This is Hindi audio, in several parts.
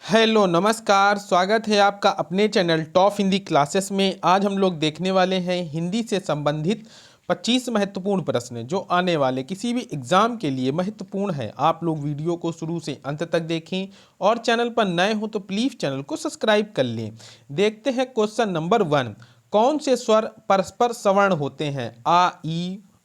हेलो नमस्कार, स्वागत है आपका अपने चैनल टॉप हिंदी क्लासेस में। आज हम लोग देखने वाले हैं हिंदी से संबंधित 25 महत्वपूर्ण प्रश्न जो आने वाले किसी भी एग्जाम के लिए महत्वपूर्ण है। आप लोग वीडियो को शुरू से अंत तक देखें और चैनल पर नए हो तो प्लीज़ चैनल को सब्सक्राइब कर लें। देखते हैं क्वेश्चन नंबर 1। कौन से स्वर परस्पर सवर्ण होते हैं?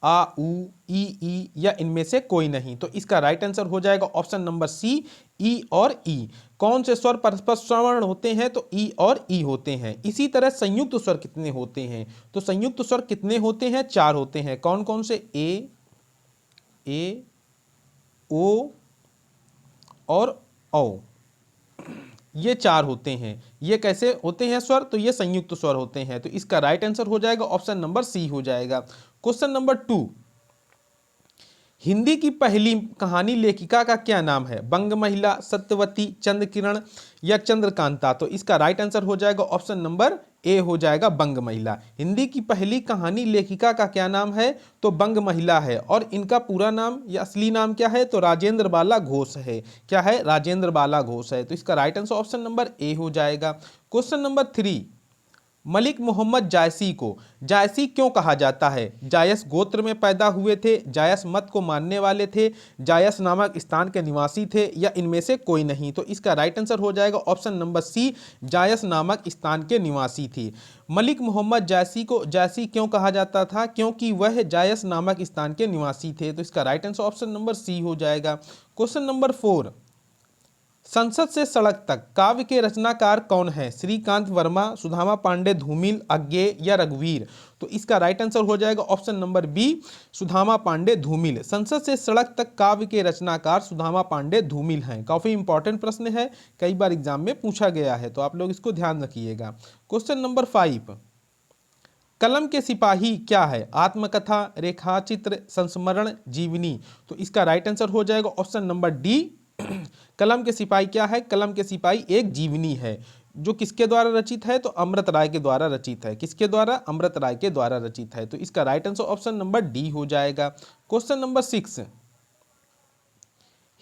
आ उ ई या इनमें से कोई नहीं। तो इसका राइट आंसर हो जाएगा ऑप्शन नंबर सी, ई और ई। कौन से स्वर परस्पर सवर्ण होते हैं? तो ई और ई होते हैं। इसी तरह संयुक्त स्वर कितने होते हैं? तो संयुक्त स्वर कितने होते हैं? 4 होते हैं। कौन कौन से? ए ओ और औ, ये 4 होते हैं। ये कैसे होते हैं स्वर? तो ये संयुक्त स्वर होते हैं। तो इसका राइट आंसर हो जाएगा ऑप्शन नंबर सी हो जाएगा। Question number 2। हिंदी की पहली कहानी लेखिका का क्या नाम है? बंग महिला, सत्यवती, चंद्रकिरण या चंद्रकांता। तो इसका राइट आंसर हो जाएगा ऑप्शन नंबर ए हो जाएगा, बंग महिला। हिंदी की पहली कहानी लेखिका का क्या नाम है? तो बंग महिला है। और इनका पूरा नाम या असली नाम क्या है? तो राजेंद्र बाला घोष है। क्या है? राजेंद्र बाला घोष है। तो इसका right answer option number A हो जाएगा। Question number 3। मलिक मोहम्मद जायसी को जायसी क्यों कहा जाता है? जायस गोत्र में पैदा हुए थे, जायस मत को मानने वाले थे, जायस नामक स्थान के निवासी थे या इनमें से कोई नहीं। तो इसका राइट आंसर हो जाएगा ऑप्शन नंबर सी, जायस नामक स्थान के निवासी थे। मलिक मोहम्मद जायसी को जायसी क्यों कहा जाता था? क्योंकि वह जायस नामक स्थान के निवासी थे। तो इसका right answer option number C हो जाएगा। Question number 4। संसद से सड़क तक काव्य के रचनाकार कौन है? श्रीकांत वर्मा, सुदामा पांडे धूमिल, अज्ञेय या रघुवीर। तो इसका राइट आंसर हो जाएगा option number B, Sudama Pandey Dhoomil. संसद से सड़क तक काव्य के रचनाकार सुदामा पांडे धूमिल हैं। काफी इंपॉर्टेंट प्रश्न है, कई बार एग्जाम में पूछा गया है, तो आप लोग इसको ध्यान रखिएगा। Question number 5। कलम के सिपाही क्या है? आत्मकथा, रेखाचित्र, संस्मरण, जीवनी। तो इसका राइट आंसर हो जाएगा ऑप्शन नंबर डी। कलम के सिपाही क्या है? कलम के सिपाही एक जीवनी है। जो किसके द्वारा रचित है? तो अमृत राय के द्वारा रचित है। किसके द्वारा? अमृत राय के द्वारा रचित है। तो इसका right answer option number D हो जाएगा। Question number 6।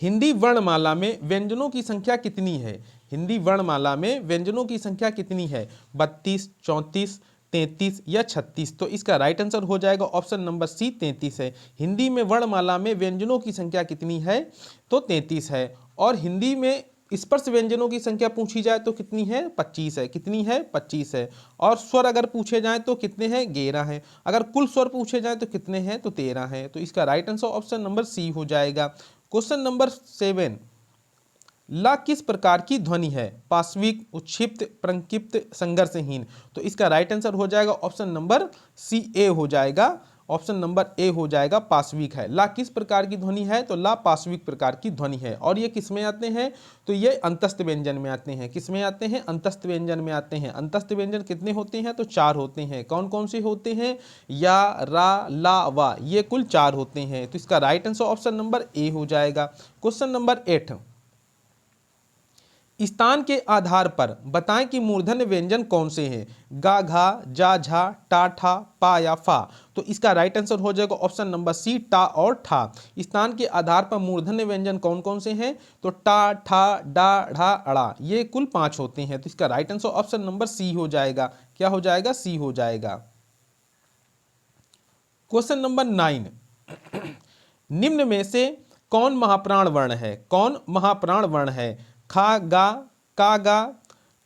हिंदी वर्णमाला में व्यंजनों की संख्या कितनी है? हिंदी वर्णमाला में व्यंजनों की संख्या कितनी है? 32, 34, 33 या 36। तो इसका राइट आंसर हो जाएगा ऑप्शन नंबर सी, 33 है। हिंदी में वर्णमाला में व्यंजनों की संख्या कितनी है? तो 33 है। और हिंदी में स्पर्श व्यंजनों की संख्या पूछी जाए तो कितनी है? 25 है। कितनी है? 25 है। और स्वर अगर पूछे जाए तो कितने हैं? 11 हैं। अगर कुल स्वर पूछे जाए तो कितने हैं? तो 13 हैं। तो इसका right answer option number C हो जाएगा। Question number 7। ला किस प्रकार की ध्वनि है? पाश्विक, उच्छिप्त, प्रंकिप्त, संघर्षहीन। तो इसका राइट आंसर हो जाएगा ऑप्शन नंबर सी, ए हो जाएगा। ऑप्शन नंबर ए हो जाएगा, पाश्विक है। ला किस प्रकार की ध्वनि है? तो ला पाश्विक प्रकार की ध्वनि है। और ये किस में आते हैं? तो ये अंतस्थ व्यंजन में आते हैं। किस में आते हैं? अंतस्थ व्यंजन में आते हैं। अंतस्थ व्यंजन कितने होते हैं? तो 4 होते हैं। कौन कौन से होते हैं? या, रा, ला, वा, ये कुल 4 होते हैं। तो इसका right answer option number A हो जाएगा। Question number 8। स्थान के आधार पर बताएं कि मूर्धन्य व्यंजन कौन से हैं? गा, घा, जा, झा, टा, ठा, पा या फा। तो इसका राइट आंसर हो जाएगा ऑप्शन नंबर सी, टा और ठा। स्थान के आधार पर मूर्धन्य व्यंजन कौन कौन से हैं? तो टा, ठा, डा, ढ़ा, अड़ा, ये कुल 5 होते हैं। तो इसका right answer option number C हो जाएगा। क्या हो जाएगा? सी हो जाएगा। Question number 9। निम्न में से कौन महाप्राण वर्ण है? कौन महाप्राण वर्ण है? खा, गा, का, गा,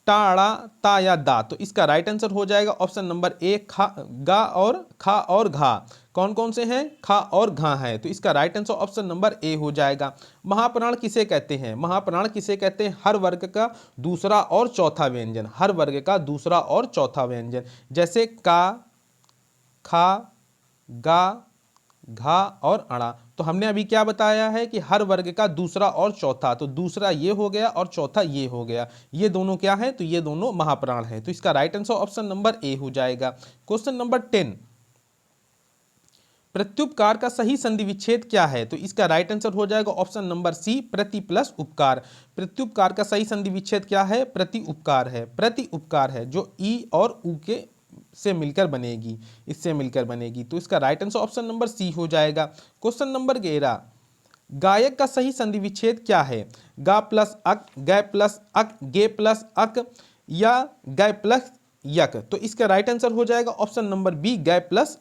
टाड़ा, ता या दा। तो इसका राइट आंसर हो जाएगा ऑप्शन नंबर ए, खा, गा और खा और घा। कौन कौन से हैं? खा और घा है। तो इसका right answer option number A हो जाएगा। महाप्राण किसे कहते हैं? महाप्राण किसे कहते हैं? हर वर्ग का दूसरा और चौथा व्यंजन। हर वर्ग का दूसरा और चौथा व्यंजन। जैसे का, खा, गा, घा और अड़ा। तो हमने अभी क्या बताया है कि हर वर्ग का दूसरा और चौथा। तो दूसरा ये हो गया और चौथा ये हो गया। ये दोनों क्या है? तो ये दोनों महाप्राण है। तो इसका right answer option number A हो जाएगा। Question number 10। प्रत्युपकार का सही संधि विच्छेद क्या है? तो इसका राइट आंसर हो जाएगा ऑप्शन नंबर सी, प्रति प्लस उपकार। प्रत्युपकार का सही संधि विच्छेद क्या है? प्रति उपकार है। प्रति उपकार है जो ई और उ के से मिलकर बनेगी, इससे मिलकर बनेगी। तो इसका right answer option number C हो जाएगा। Question number 11। गायक का सही संधि विच्छेद क्या है? गा प्लस अक, गै प्लस अक, गे प्लस अक या गै प्लस यक। तो इसका राइट आंसर हो जाएगा ऑप्शन नंबर बी, गै प्लस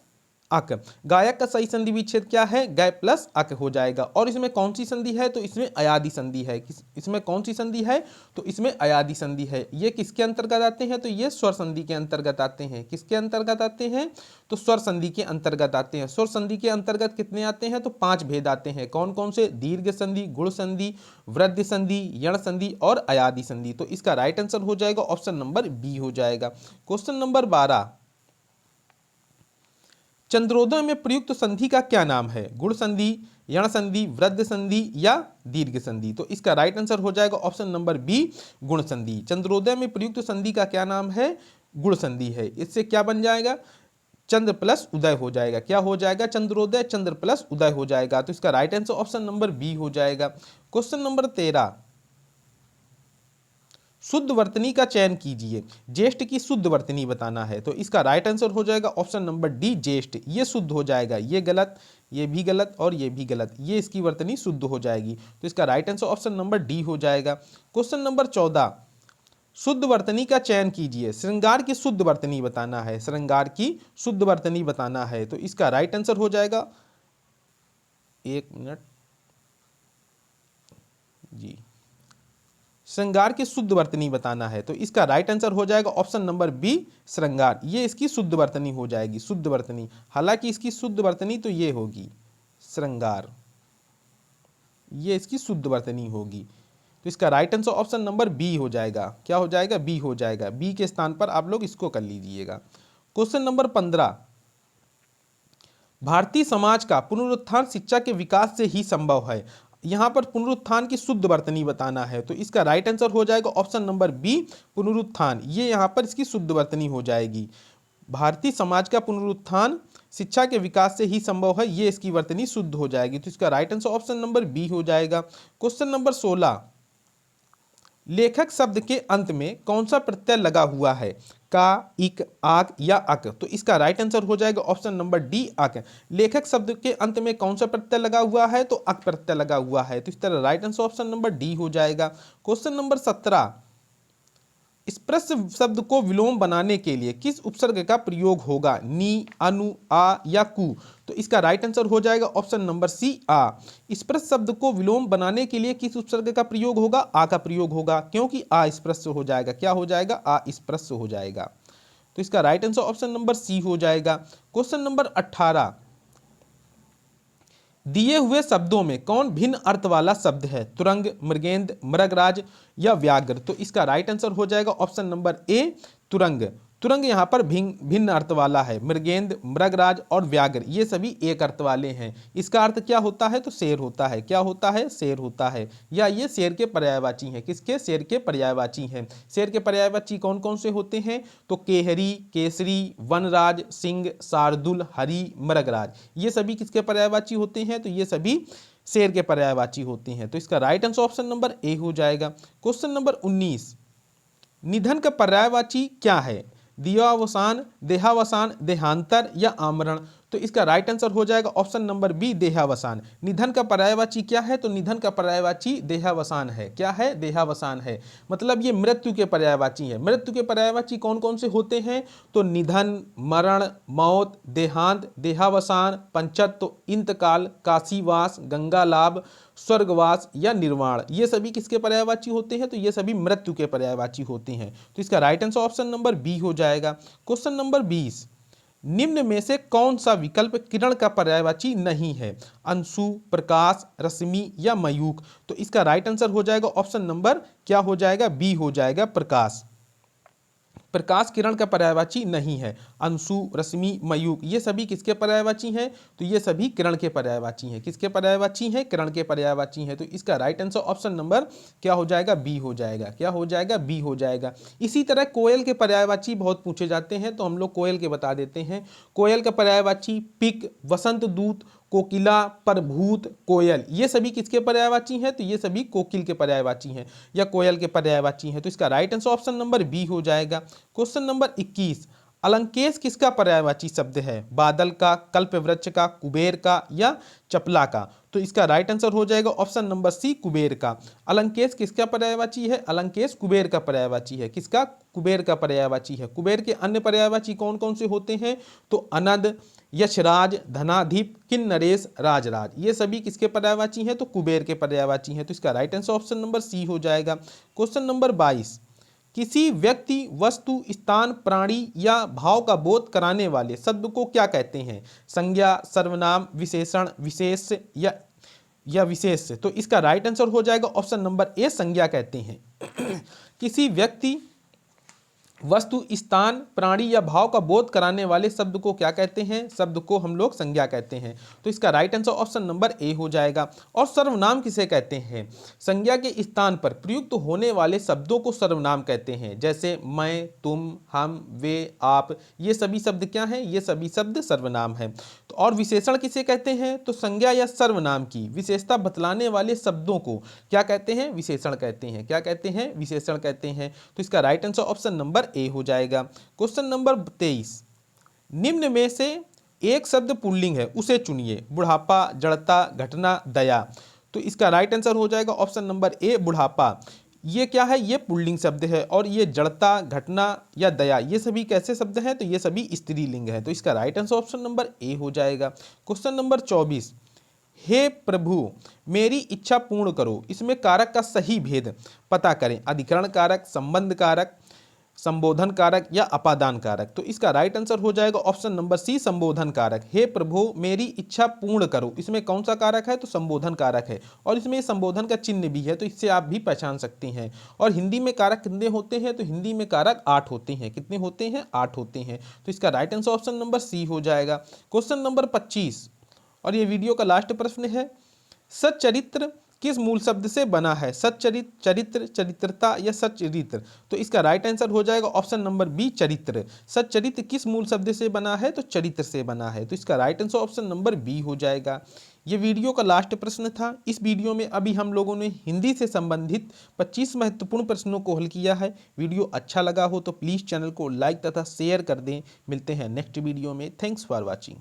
अक। गायक का सही संधि विच्छेद क्या है? गै प्लस अक हो जाएगा। और इसमें कौन सी संधि है? तो इसमें अयादि संधि है। इसमें कौन सी संधि है? तो इसमें अयादि संधि है। ये किसके अंतर्गत आते हैं? तो ये स्वर संधि के अंतर्गत आते हैं। किसके अंतर्गत आते हैं? तो स्वर संधि के अंतर्गत आते हैं। स्वर संधि के अंतर्गत कितने आते हैं? तो 5 भेद आते हैं। कौन कौन से? दीर्घ संधि, गुण संधि, वृद्धि संधि, यण संधि और अयादि संधि। तो इसका राइट आंसर हो जाएगा ऑप्शन नंबर बी हो जाएगा। क्वेश्चन नंबर 12, चंद्रोदय में प्रयुक्त संधि का क्या नाम है? गुण संधि, यण संधि, वृद्धि संधि या दीर्घ संधि। तो इसका राइट आंसर हो जाएगा ऑप्शन नंबर बी, गुण संधि। चंद्रोदय में प्रयुक्त संधि का क्या नाम है? गुण संधि है। इससे क्या बन जाएगा? चंद्र प्लस उदय हो जाएगा। क्या हो जाएगा? चंद्रोदय, चंद्र प्लस उदय हो जाएगा। तो इसका right answer option number B हो जाएगा। क्वेश्चन नंबर 13, शुद्ध वर्तनी का चयन कीजिए। ज्येष्ठ की शुद्ध वर्तनी बताना है। तो इसका राइट आंसर हो जाएगा ऑप्शन नंबर डी, ज्येष्ठ। ये शुद्ध हो जाएगा। ये गलत, ये भी गलत और ये भी गलत। ये इसकी वर्तनी शुद्ध हो जाएगी। तो इसका right answer option number D हो जाएगा। क्वेश्चन नंबर 14, शुद्ध वर्तनी का चयन कीजिए। श्रृंगार की शुद्ध वर्तनी बताना है। श्रृंगार की शुद्ध वर्तनी बताना है। तो इसका राइट आंसर हो जाएगा, एक मिनट जी, श्रृंगार की शुद्ध वर्तनी बताना है। तो इसका राइट आंसर हो जाएगा ऑप्शन नंबर बी, श्रृंगार। ये इसकी शुद्ध वर्तनी हो जाएगी, शुद्ध वर्तनी। हालांकि इसकी शुद्ध वर्तनी तो ये होगी श्रृंगार, ये इसकी शुद्ध वर्तनी होगी। तो इसका right answer option number B हो जाएगा। क्या हो जाएगा? बी हो जाएगा। बी के स्थान पर आप लोग इसको कर लीजिएगा। क्वेश्चन नंबर 15, भारतीय समाज का पुनरुत्थान शिक्षा के विकास से ही संभव है। यहां पर पुनरुत्थान की शुद्ध वर्तनी बताना है। तो इसका राइट आंसर हो जाएगा ऑप्शन नंबर बी, पुनरुत्थान। ये यहां पर इसकी शुद्ध वर्तनी हो जाएगी। भारतीय समाज का पुनरुत्थान शिक्षा के विकास से ही संभव है, ये इसकी वर्तनी शुद्ध हो जाएगी। तो इसका right answer option number B हो जाएगा। क्वेश्चन नंबर 16, लेखक शब्द के अंत में कौन सा प्रत्यय लगा हुआ है? का, इक, आक या अक। तो इसका राइट आंसर हो जाएगा ऑप्शन नंबर डी, अक। लेखक शब्द के अंत में कौन सा प्रत्यय लगा हुआ है? तो अक प्रत्यय लगा हुआ है। तो इस तरह right answer option number D हो जाएगा। क्वेश्चन नंबर 17, स्पर्श शब्द को विलोम बनाने के लिए किस उपसर्ग का प्रयोग होगा? नी, अनु, आ या कु। तो इसका राइट आंसर हो जाएगा ऑप्शन नंबर सी, आ। स्पर्श शब्द को विलोम बनाने के लिए किस उपसर्ग का प्रयोग होगा? आ का प्रयोग होगा, क्योंकि आ स्पर्श हो जाएगा। क्या हो जाएगा? आ स्पर्श हो जाएगा। तो इसका right answer option number C हो जाएगा। क्वेश्चन नंबर 18, दिए हुए शब्दों में कौन भिन्न अर्थ वाला शब्द है? तुरंग, मृगेंद्र, मृगराज या व्याघ्र। तो इसका राइट आंसर हो जाएगा ऑप्शन नंबर ए, तुरंग। तुरंग यहाँ पर भिन्न अर्थ वाला है। मृगेंद्र, मृगराज और व्याघ्र ये सभी एक अर्थ वाले हैं। इसका अर्थ क्या होता है? तो शेर होता है। क्या होता है? शेर होता है, या ये शेर के पर्यायवाची हैं। किसके? शेर के पर्यायवाची हैं। शेर के पर्यायवाची कौन कौन से होते हैं? तो केहरी, केसरी, वनराज, सिंह, शार्दुल, हरि, मृगराज। ये सभी किसके पर्यायवाची होते हैं? तो ये सभी शेर के पर्यायवाची होते हैं। तो इसका right answer option number A हो जाएगा। क्वेश्चन नंबर 19, निधन का पर्यायवाची क्या है? दियावसान, देहावसान, देहांतर या आमरण। तो इसका राइट आंसर हो जाएगा ऑप्शन नंबर बी, देहावसान। निधन का पर्यायवाची क्या है? तो निधन का पर्यायवाची देहावसान है। क्या है? देहावसान है। मतलब ये मृत्यु के पर्यायवाची है। मृत्यु के पर्यायवाची कौन कौन से होते हैं? तो निधन, मरण, मौत, देहांत, देहावसान, पंचत्व, इंतकाल, काशीवास, गंगा लाभ, स्वर्गवास या निर्वाण। ये सभी किसके पर्यायवाची होते हैं? तो ये सभी मृत्यु के पर्यायवाची होते हैं। तो इसका right answer option number B हो जाएगा। क्वेश्चन नंबर 20, निम्न में से कौन सा विकल्प किरण का पर्यायवाची नहीं है? अंशु, प्रकाश, रश्मि या मयूख। तो इसका राइट आंसर हो जाएगा ऑप्शन नंबर क्या हो जाएगा? बी हो जाएगा, प्रकाश। प्रकाश किरण का पर्यायवाची नहीं है। अंशु, रश्मि, मयूख ये सभी किसके पर्यायवाची हैं? तो ये सभी किरण के पर्यायवाची हैं। किसके पर्यायवाची हैं? किरण के पर्यायवाची हैं। तो इसका राइट आंसर ऑप्शन नंबर क्या हो जाएगा? बी हो जाएगा। क्या हो जाएगा? बी हो जाएगा। इसी तरह कोयल के पर्यायवाची बहुत पूछे जाते हैं, तो हम लोग कोयल के बता देते हैं। कोयल का पर्यायवाची पिक, वसंत दूत, कोकिला, प्रभूत, कोयल ये सभी किसके पर्यायवाची हैं? तो ये सभी कोकिल के पर्यायवाची हैं या कोयल के पर्यायवाची हैं। तो इसका right answer option number B हो जाएगा। क्वेश्चन नंबर 21, अलंकेश किसका पर्यायवाची शब्द है? बादल का, कल्पवृक्ष का, कुबेर का या चपला का? तो इसका राइट आंसर हो जाएगा ऑप्शन नंबर सी, कुबेर का। अलंकेश किसका पर्यायवाची है? अलंकेश कुबेर का पर्यायवाची है। किसका? कुबेर का पर्यायवाची है। कुबेर के अन्य पर्यायवाची कौन कौन से होते हैं? तो अनद, यशराज, धनाधिप, किन्नरेश, राजराज, ये सभी किसके पर्यायवाची हैं? तो कुबेर के पर्यायवाची हैं। तो इसका right answer option number C हो जाएगा। क्वेश्चन नंबर 22, किसी व्यक्ति, वस्तु, स्थान, प्राणी या भाव का बोध कराने वाले शब्द को क्या कहते हैं? संज्ञा, सर्वनाम, विशेषण, विशेष या विशेष। तो इसका राइट आंसर हो जाएगा ऑप्शन नंबर ए, संज्ञा कहते हैं। किसी व्यक्ति, वस्तु, स्थान, प्राणी या भाव का बोध कराने वाले शब्द को क्या कहते हैं? शब्द को हम लोग संज्ञा कहते हैं। तो इसका right answer option number A हो जाएगा। और सर्वनाम किसे कहते हैं? संज्ञा के स्थान पर प्रयुक्त होने वाले शब्दों को सर्वनाम कहते हैं। जैसे मैं, तुम, हम, वे, आप, ये सभी शब्द क्या हैं? ये सभी शब्द सर्वनाम हैं। तो और विशेषण किसे कहते हैं? तो संज्ञा या सर्वनाम की विशेषता बतलाने वाले शब्दों को क्या कहते हैं? विशेषण कहते हैं। क्या कहते हैं? विशेषण कहते हैं। तो इसका right answer option number A हो जाएगा। क्वेश्चन नंबर 23, निम्न में से एक शब्द पुल्लिंग है, उसे चुनिए। बुढ़ापा, जड़ता, घटना, दया। तो इसका राइट आंसर हो जाएगा ऑप्शन नंबर ए, बुढ़ापा। ये क्या है? ये पुल्लिंग शब्द है। और ये जड़ता, घटना या दया, ये सभी कैसे शब्द हैं? तो ये सभी स्त्रीलिंग है। तो इसका right answer option number A हो जाएगा। क्वेश्चन नंबर 24, हे प्रभु मेरी इच्छा पूर्ण करो, इसमें कारक का सही भेद पता करें। अधिकरण कारक, संबंध कारक, संबोधन कारक या अपादान कारक। तो इसका राइट आंसर हो जाएगा ऑप्शन नंबर सी, संबोधन कारक। हे प्रभु मेरी इच्छा पूर्ण करो, इसमें कौन सा कारक है? तो संबोधन कारक है। और इसमें संबोधन का चिन्ह भी है, तो इससे आप भी पहचान सकते हैं। और हिंदी में कारक कितने होते हैं? तो हिंदी में कारक 8 होते हैं। कितने होते हैं? 8 होते हैं। तो इसका right answer option number C हो जाएगा। क्वेश्चन नंबर 25, और ये वीडियो का लास्ट प्रश्न है, सच्चरित्र किस मूल शब्द से बना है? सच्चरित्र, चरित्र, चरित्रता या सच्चरित्र। तो इसका राइट आंसर हो जाएगा ऑप्शन नंबर बी, चरित्र। सच्चरित्र किस मूल शब्द से बना है? तो चरित्र से बना है। तो इसका right answer option number B हो जाएगा। ये वीडियो का लास्ट प्रश्न था। इस वीडियो में अभी हम लोगों ने हिंदी से संबंधित 25 महत्वपूर्ण प्रश्नों को हल किया है। वीडियो अच्छा लगा हो तो प्लीज़ चैनल को लाइक तथा शेयर कर दें। मिलते हैं नेक्स्ट वीडियो में। Thanks for watching.